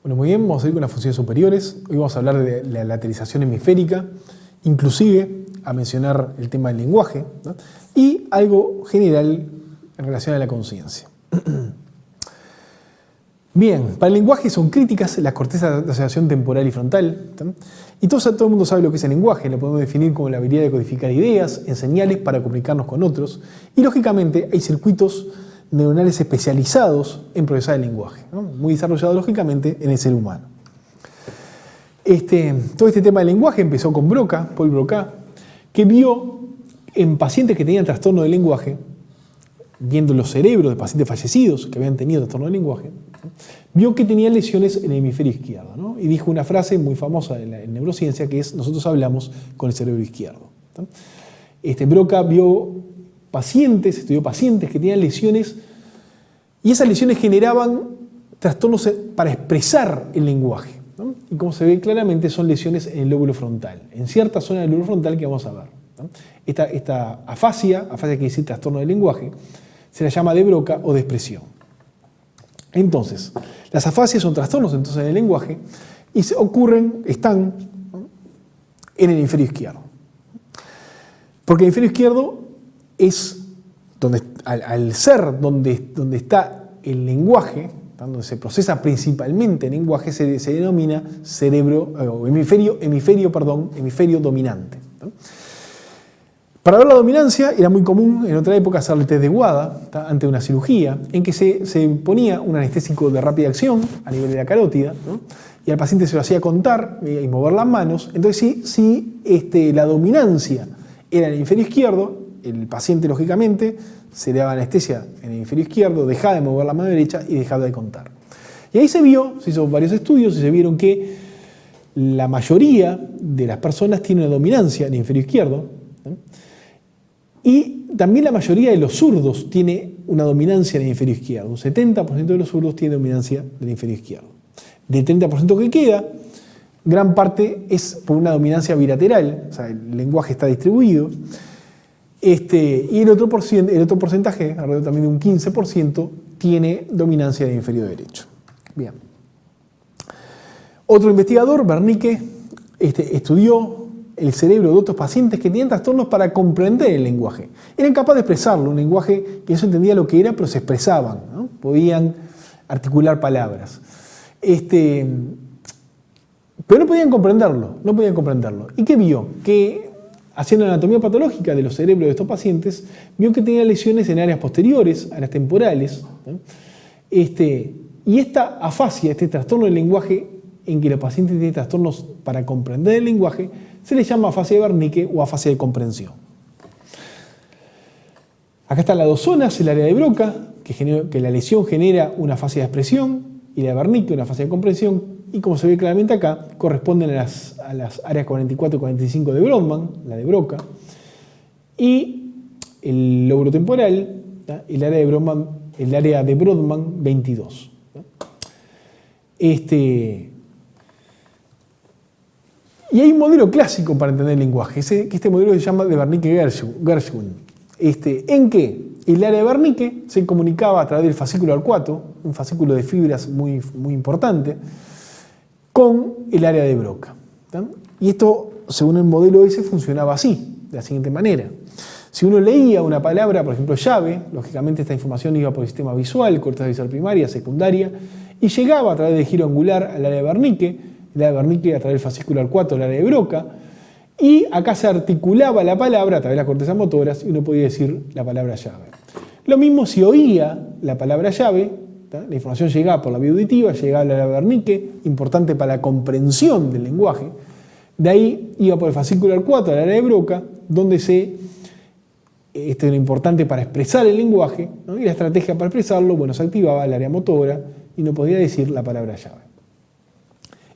Bueno, muy bien, vamos a ir con las funciones superiores. Hoy vamos a hablar de la lateralización hemisférica, inclusive a mencionar el tema del lenguaje, ¿no? Y algo general en relación a la conciencia. Bien, para el lenguaje son críticas las cortezas de asociación temporal y frontal, ¿tá? Y todo el mundo sabe lo que es el lenguaje, lo podemos definir como la habilidad de codificar ideas en señales para comunicarnos con otros, y lógicamente hay circuitos neuronales especializados en procesar el lenguaje, ¿no? Muy desarrollados lógicamente en el ser humano. Todo este tema del lenguaje empezó con Broca, Paul Broca, que vio en pacientes que tenían trastorno del lenguaje, viendo los cerebros de pacientes fallecidos que habían tenido trastorno del lenguaje, vio que tenían lesiones en el hemisferio izquierdo, ¿no? Y dijo una frase muy famosa en neurociencia que es: nosotros hablamos con el cerebro izquierdo, ¿tá? Broca vio estudió pacientes que tenían lesiones y esas lesiones generaban trastornos para expresar el lenguaje, ¿no? Y como se ve claramente son lesiones en el lóbulo frontal, en cierta zona del lóbulo frontal que vamos a ver, ¿no? Esta afasia quiere decir trastorno del lenguaje, se la llama de Broca o de expresión. Entonces, las afasias son trastornos entonces del lenguaje y están, ¿no?, en el hemisferio izquierdo. Porque el hemisferio izquierdo es donde, al ser donde está el lenguaje, donde se procesa principalmente el lenguaje, se denomina hemisferio dominante, ¿no? Para ver la dominancia era muy común en otra época hacerle test de WADA, ¿tá?, ante una cirugía, en que se ponía un anestésico de rápida acción a nivel de la carótida, ¿no?, y al paciente se lo hacía contar y mover las manos. Entonces, si la dominancia era en el hemisferio izquierdo, el paciente lógicamente se le daba anestesia en el hemisferio izquierdo, dejaba de mover la mano derecha y dejaba de contar. Y ahí se hizo varios estudios y se vieron que la mayoría de las personas tienen una dominancia en el hemisferio izquierdo, ¿no? Y también la mayoría de los zurdos tiene una dominancia en el hemisferio izquierdo. Un 70% de los zurdos tiene dominancia del hemisferio izquierdo. Del 30% que queda, gran parte es por una dominancia bilateral, o sea, el lenguaje está distribuido. Y el otro porcentaje, alrededor también de un 15%, tiene dominancia del hemisferio derecho. Bien. Otro investigador, Wernicke, estudió el cerebro de otros pacientes que tenían trastornos para comprender el lenguaje. Eran capaces de expresarlo, un lenguaje que no se entendía lo que era, pero se expresaban, ¿no? Podían articular palabras. Pero no podían comprenderlo. ¿Y qué vio? Que haciendo la anatomía patológica de los cerebros de estos pacientes, vio que tenían lesiones en áreas posteriores, áreas temporales, ¿no? Y esta afasia, este trastorno del lenguaje, en que los pacientes tienen trastornos para comprender el lenguaje, se le llama afasia de Wernicke o afasia de comprensión. Acá están las dos zonas, el área de Broca, que la lesión genera una afasia de expresión, y la de Wernicke, una afasia de comprensión, y como se ve claramente acá, corresponden a las áreas 44 y 45 de Brodmann, la de Broca, y el lóbulo temporal, ¿tá?, el área de Brodmann 22. ¿tá? Y hay un modelo clásico para entender el lenguaje, que este modelo se llama de Wernicke-Gershwin, en que el área de Wernicke se comunicaba a través del fascículo arcuato, un fascículo de fibras muy, muy importante, con el área de Broca, ¿tá? Y esto, según el modelo ese, funcionaba así, de la siguiente manera. Si uno leía una palabra, por ejemplo, llave, lógicamente esta información iba por el sistema visual, corteza visual primaria, secundaria, y llegaba a través del giro angular al área de Wernicke, el área de Wernicke a través del fascículo arcuato al área de Broca, y acá se articulaba la palabra a través de las cortezas motoras y uno podía decir la palabra llave. Lo mismo si oía la palabra llave, ¿tá?, la información llegaba por la vía auditiva, llegaba al área de Wernicke, importante para la comprensión del lenguaje, de ahí iba por el fascículo arcuato al área de Broca, donde esto era importante para expresar el lenguaje, ¿no?, y la estrategia para expresarlo, bueno, se activaba el área motora y no podía decir la palabra llave.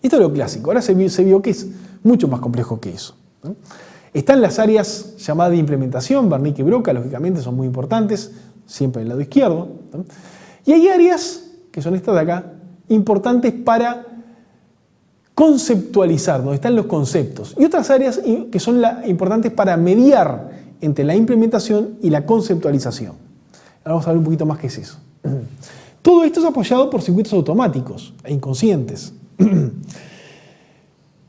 Esto es lo clásico. Ahora se vio que es mucho más complejo que eso, ¿no? Están las áreas llamadas de implementación, Wernicke y Broca, lógicamente son muy importantes, siempre en el lado izquierdo, ¿no? Y hay áreas, que son estas de acá, importantes para conceptualizar, donde están los conceptos, y otras áreas que son importantes para mediar entre la implementación y la conceptualización. Ahora vamos a ver un poquito más qué es eso. Todo esto es apoyado por circuitos automáticos e inconscientes,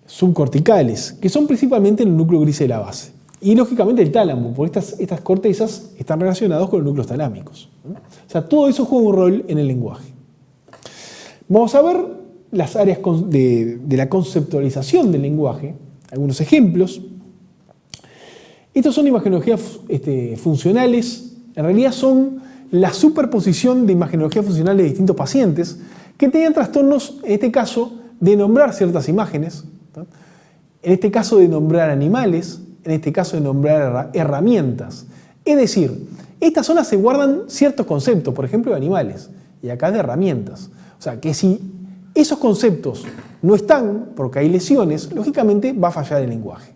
subcorticales, que son principalmente en el núcleo gris de la base. Y lógicamente el tálamo, porque estas cortezas están relacionadas con los núcleos talámicos. O sea, todo eso juega un rol en el lenguaje. Vamos a ver las áreas de la conceptualización del lenguaje, algunos ejemplos. Estos son imagenologías funcionales, en realidad son la superposición de imagenología funcional de distintos pacientes que tenían trastornos, en este caso, de nombrar ciertas imágenes, ¿no? En este caso de nombrar animales, en este caso de nombrar herramientas. Es decir, estas zonas se guardan ciertos conceptos, por ejemplo, de animales, y acá de herramientas. O sea, que si esos conceptos no están, porque hay lesiones, lógicamente va a fallar el lenguaje.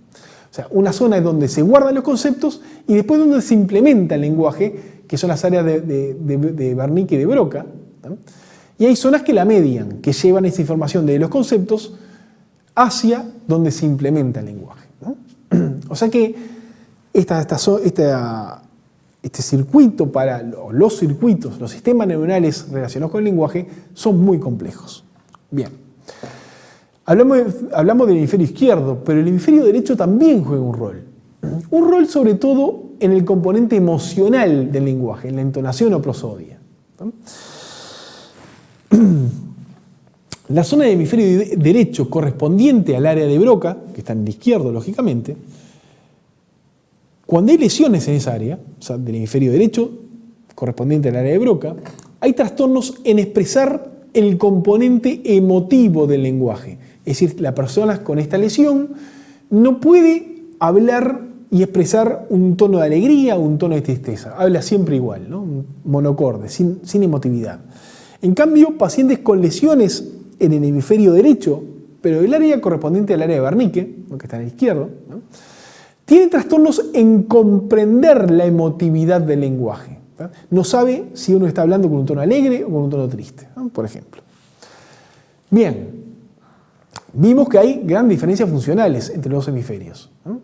O sea, una zona es donde se guardan los conceptos y después donde se implementa el lenguaje, que son las áreas de Wernicke y de Broca, ¿no? Y hay zonas que la median, que llevan esa información de los conceptos hacia donde se implementa el lenguaje, ¿no? O sea que este circuito los circuitos, los sistemas neuronales relacionados con el lenguaje son muy complejos. Bien. Hablamos del hemisferio izquierdo, pero el hemisferio derecho también juega un rol. Un rol sobre todo en el componente emocional del lenguaje, en la entonación o prosodia, ¿no? La zona del hemisferio derecho correspondiente al área de Broca, que está en el izquierdo, lógicamente, cuando hay lesiones en esa área, o sea, del hemisferio derecho correspondiente al área de Broca, hay trastornos en expresar el componente emotivo del lenguaje. Es decir, la persona con esta lesión no puede hablar y expresar un tono de alegría o un tono de tristeza. Habla siempre igual, ¿no? Monocorde, sin emotividad. En cambio, pacientes con lesiones en el hemisferio derecho, pero el área correspondiente al área de Wernicke, que está en el izquierdo, ¿no? Tienen trastornos en comprender la emotividad del lenguaje, ¿no? No sabe si uno está hablando con un tono alegre o con un tono triste, ¿no? Por ejemplo. Bien, vimos que hay grandes diferencias funcionales entre los dos hemisferios, ¿no?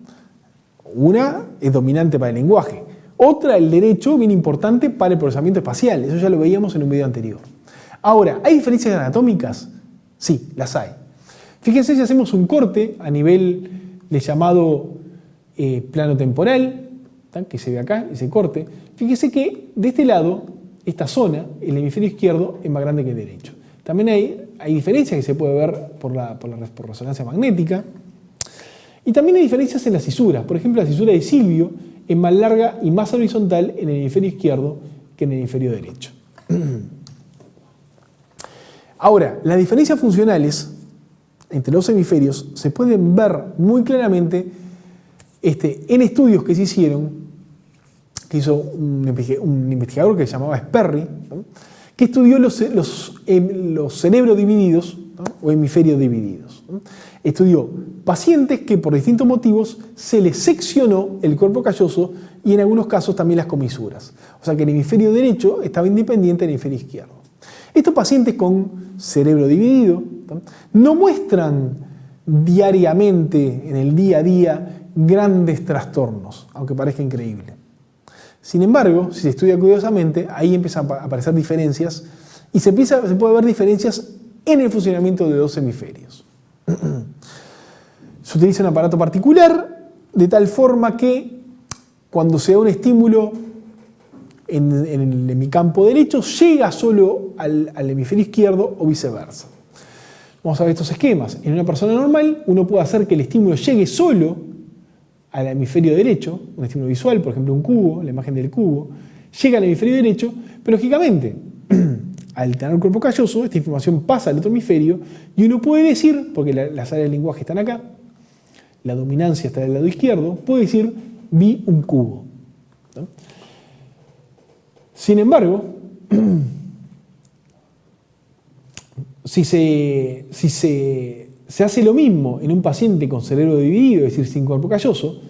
Una es dominante para el lenguaje, otra, el derecho, bien importante para el procesamiento espacial. Eso ya lo veíamos en un video anterior. Ahora, ¿hay diferencias anatómicas? Sí, las hay. Fíjense si hacemos un corte a nivel de llamado plano temporal, que se ve acá, ese corte. Fíjense que de este lado, esta zona, el hemisferio izquierdo es más grande que el derecho. También hay diferencias que se puede ver por resonancia magnética. Y también hay diferencias en las cisuras. Por ejemplo, la cisura de Silvio es más larga y más horizontal en el hemisferio izquierdo que en el hemisferio derecho. Ahora, las diferencias funcionales entre los hemisferios se pueden ver muy claramente en estudios que se hicieron, que hizo un investigador que se llamaba Sperry, ¿no? Que estudió los cerebros divididos, ¿no? O hemisferios divididos, ¿no? Estudió pacientes que por distintos motivos se les seccionó el cuerpo calloso y en algunos casos también las comisuras. O sea que el hemisferio derecho estaba independiente del hemisferio izquierdo. Estos pacientes con cerebro dividido, ¿no? No muestran diariamente, en el día a día, grandes trastornos, aunque parezca increíble. Sin embargo, si se estudia cuidadosamente, ahí empiezan a aparecer diferencias y se puede ver diferencias en el funcionamiento de dos hemisferios. Se utiliza un aparato particular de tal forma que cuando se da un estímulo en el hemicampo derecho llega solo al hemisferio izquierdo o viceversa. Vamos a ver estos esquemas. En una persona normal uno puede hacer que el estímulo llegue solo al hemisferio derecho, un estímulo visual, por ejemplo un cubo, la imagen del cubo, llega al hemisferio derecho, pero lógicamente al tener el cuerpo calloso, esta información pasa al otro hemisferio y uno puede decir, porque las áreas del lenguaje están acá, la dominancia está del lado izquierdo, puede decir, vi un cubo, ¿no? Sin embargo, si se hace lo mismo en un paciente con cerebro dividido, es decir, sin cuerpo calloso,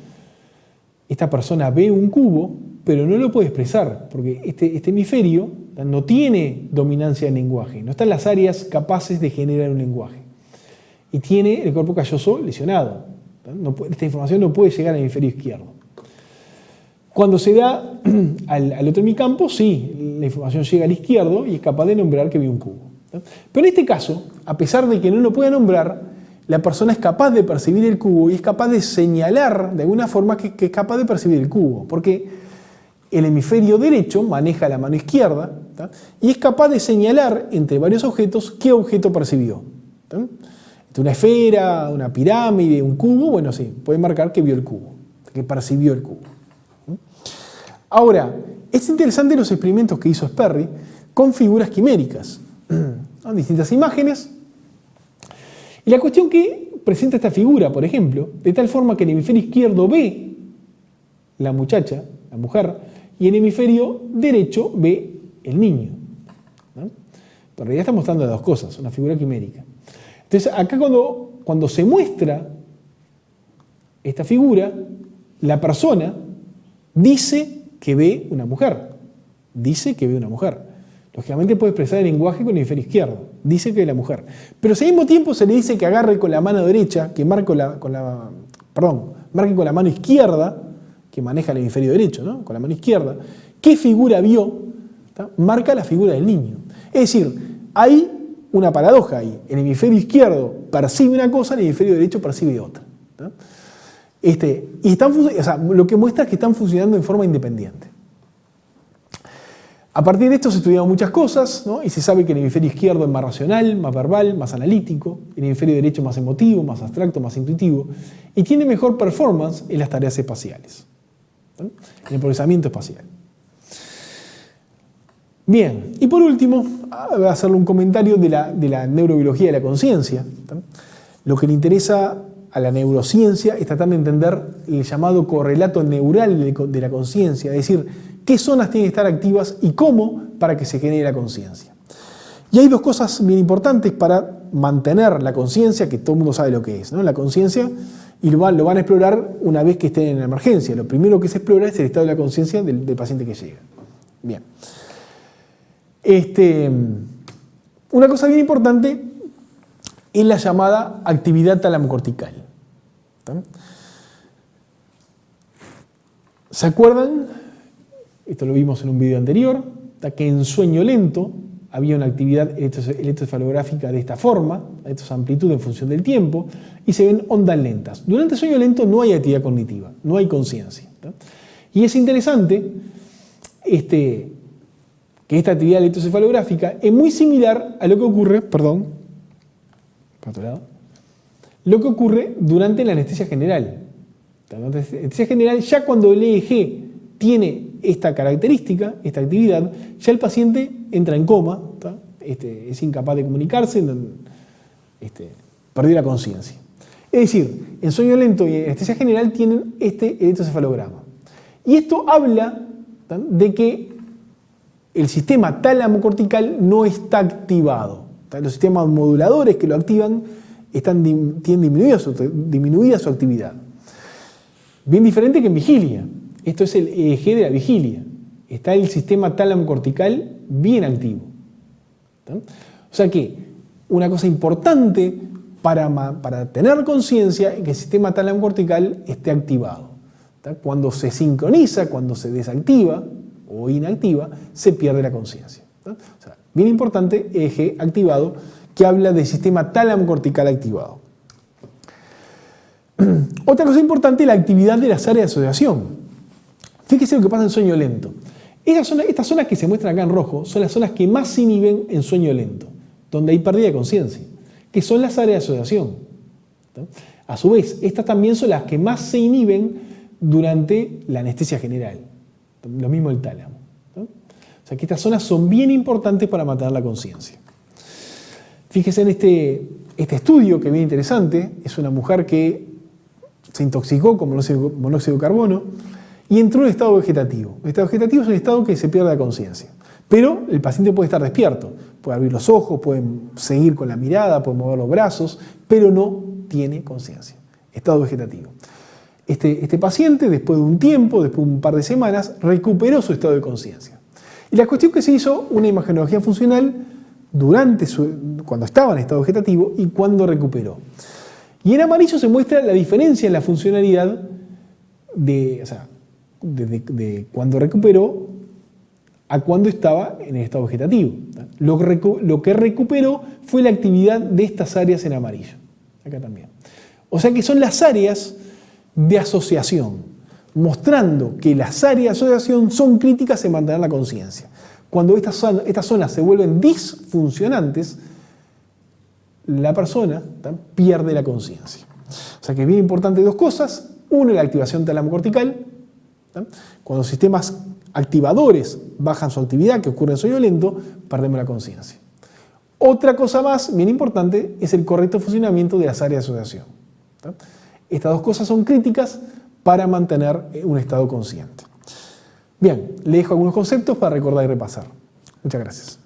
esta persona ve un cubo, pero no lo puede expresar, porque este hemisferio no tiene dominancia en lenguaje, no están las áreas capaces de generar un lenguaje. Y tiene el cuerpo calloso lesionado. Esta información no puede llegar al hemisferio izquierdo. Cuando se da al otro hemicampo, sí, la información llega al izquierdo y es capaz de nombrar que vio un cubo. Pero en este caso, a pesar de que no lo pueda nombrar, la persona es capaz de percibir el cubo y es capaz de señalar de alguna forma que es capaz de percibir el cubo, porque el hemisferio derecho maneja la mano izquierda, ¿tá? Y es capaz de señalar entre varios objetos qué objeto percibió. ¿Tá? Una esfera, una pirámide, un cubo, bueno, sí, puede marcar que vio el cubo, que percibió el cubo. Ahora, es interesante los experimentos que hizo Sperry con figuras quiméricas, ¿no? Distintas imágenes. Y la cuestión que presenta esta figura, por ejemplo, de tal forma que el hemisferio izquierdo ve la muchacha, la mujer, y el hemisferio derecho ve el niño, ¿no? Pero en realidad está mostrando las dos cosas, una figura quimérica. Entonces, acá cuando se muestra esta figura, la persona dice que ve una mujer. Dice que ve una mujer. Lógicamente puede expresar el lenguaje con el hemisferio izquierdo. Dice que ve la mujer. Pero si al mismo tiempo se le dice que agarre con la mano derecha, que marque con la mano izquierda, que maneja el hemisferio derecho, ¿no? Con la mano izquierda, ¿qué figura vio? ¿Tá? Marca la figura del niño. Es decir, hay una paradoja ahí. El hemisferio izquierdo percibe una cosa, el hemisferio derecho percibe otra. ¿Tá? Lo que muestra es que están funcionando en forma independiente. A partir de esto se estudiaron muchas cosas, ¿no? Y se sabe que el hemisferio izquierdo es más racional, más verbal, más analítico, el hemisferio derecho más emotivo, más abstracto, más intuitivo, y tiene mejor performance en las tareas espaciales, ¿no? En el procesamiento espacial. Bien, y por último, voy a hacerle un comentario de la neurobiología de la conciencia. Lo que le interesa a la neurociencia es tratar de entender el llamado correlato neural de la conciencia, es decir, qué zonas tienen que estar activas y cómo para que se genere la conciencia. Y hay dos cosas bien importantes para mantener la conciencia, que todo el mundo sabe lo que es, ¿no? La conciencia, y lo van a explorar una vez que estén en la emergencia. Lo primero que se explora es el estado de la conciencia del paciente que llega. Bien. Una cosa bien importante es la llamada actividad talamocortical. ¿Se acuerdan? Esto lo vimos en un video anterior, que en sueño lento había una actividad electroencefalográfica de esta forma, esto es amplitud en función del tiempo, y se ven ondas lentas. Durante el sueño lento no hay actividad cognitiva, no hay conciencia. Y es interesante que esta actividad electroencefalográfica es muy similar a lo que ocurre, lo que ocurre durante la anestesia general. Durante la anestesia general, ya cuando el EEG tiene esta característica, esta actividad, ya el paciente entra en coma, es incapaz de comunicarse, perdió la conciencia. Es decir, en sueño lento y en anestesia general tienen este electroencefalograma. Y esto habla de que el sistema talamocortical no está activado. Los sistemas moduladores que lo activan tienen disminuida su actividad. Bien diferente que en vigilia. Esto es el EEG de la vigilia. Está el sistema talamocortical bien activo. O sea que una cosa importante para tener conciencia es que el sistema talamocortical esté activado. Cuando se sincroniza, cuando se desactiva o inactiva, se pierde la conciencia. O sea, bien importante, EEG activado, que habla del sistema talamocortical activado. Otra cosa importante es la actividad de las áreas de asociación. Fíjese lo que pasa en sueño lento. Estas zonas que se muestran acá en rojo son las zonas que más se inhiben en sueño lento, donde hay pérdida de conciencia, que son las áreas de asociación. A su vez, estas también son las que más se inhiben durante la anestesia general. Lo mismo el tálamo. O sea que estas zonas son bien importantes para mantener la conciencia. Fíjese en este estudio que es bien interesante. Es una mujer que se intoxicó con monóxido de carbono y entró en estado vegetativo. El estado vegetativo es un estado que se pierde la conciencia. Pero el paciente puede estar despierto. Puede abrir los ojos, puede seguir con la mirada, puede mover los brazos, pero no tiene conciencia. Estado vegetativo. Este paciente, después de un tiempo, después de un par de semanas, recuperó su estado de conciencia. Y la cuestión es que se hizo una imagenología funcional cuando estaba en estado vegetativo y cuando recuperó. Y en amarillo se muestra la diferencia en la funcionalidad de cuando recuperó a cuando estaba en el estado vegetativo. Lo que recuperó fue la actividad de estas áreas en amarillo. Acá también. O sea que son las áreas de asociación, mostrando que las áreas de asociación son críticas en mantener la conciencia. Cuando estas zonas se vuelven disfuncionantes, la persona pierde la conciencia. O sea que es bien importante dos cosas. Uno, la activación talamo-cortical. Cuando los sistemas activadores bajan su actividad, que ocurre en sueño lento, perdemos la conciencia. Otra cosa más, bien importante, es el correcto funcionamiento de las áreas de asociación. Estas dos cosas son críticas para mantener un estado consciente. Bien, le dejo algunos conceptos para recordar y repasar. Muchas gracias.